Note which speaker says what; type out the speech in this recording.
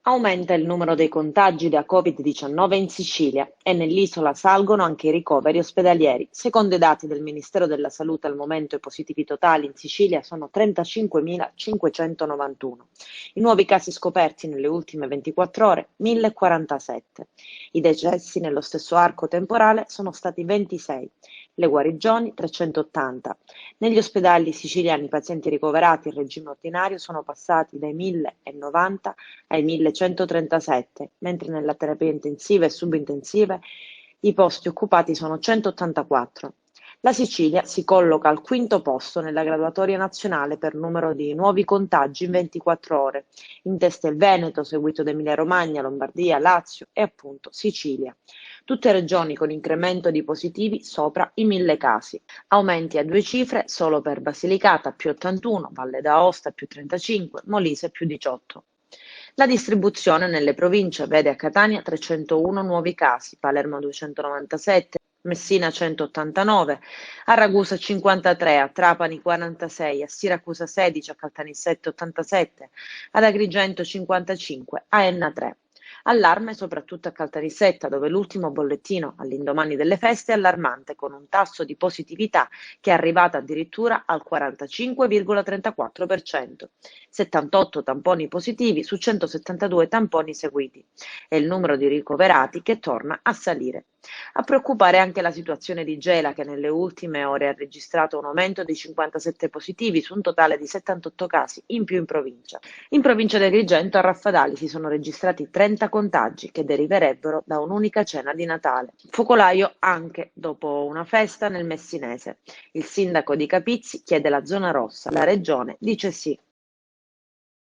Speaker 1: Aumenta il numero dei contagi da Covid-19 in Sicilia e nell'isola salgono anche i ricoveri ospedalieri. Secondo i dati del Ministero della Salute, al momento i positivi totali in Sicilia sono 35.591. I nuovi casi scoperti nelle ultime 24 ore, 1.047. I decessi nello stesso arco temporale sono stati 26. Le guarigioni 380. Negli ospedali siciliani i pazienti ricoverati in regime ordinario sono passati dai 1.090 ai 1.137, mentre nella terapia intensiva e subintensive i posti occupati sono 184. La Sicilia si colloca al quinto posto nella graduatoria nazionale per numero di nuovi contagi in 24 ore. In testa il Veneto, seguito da Emilia-Romagna, Lombardia, Lazio e appunto Sicilia. Tutte regioni con incremento di positivi sopra i 1.000 casi. Aumenti a due cifre solo per Basilicata più 81, Valle d'Aosta più 35, Molise più 18. La distribuzione nelle province vede a Catania 301 nuovi casi, Palermo 297, Messina 189, a Ragusa 53, a Trapani 46, a Siracusa 16, a Caltanissette 87, ad Agrigento 55, a Enna 3. Allarme soprattutto a Caltanissetta, dove l'ultimo bollettino all'indomani delle feste è allarmante, con un tasso di positività che è arrivato addirittura al 45,34%, 78 tamponi positivi su 172 tamponi seguiti, e il numero di ricoverati che torna a salire. A preoccupare anche la situazione di Gela, che nelle ultime ore ha registrato un aumento di 57 positivi su un totale di 78 casi in più in provincia. In provincia di Agrigento a Raffadali si sono registrati 30 contagi che deriverebbero da un'unica cena di Natale. Focolaio anche dopo una festa nel Messinese. Il sindaco di Capizzi chiede la zona rossa, la regione dice sì.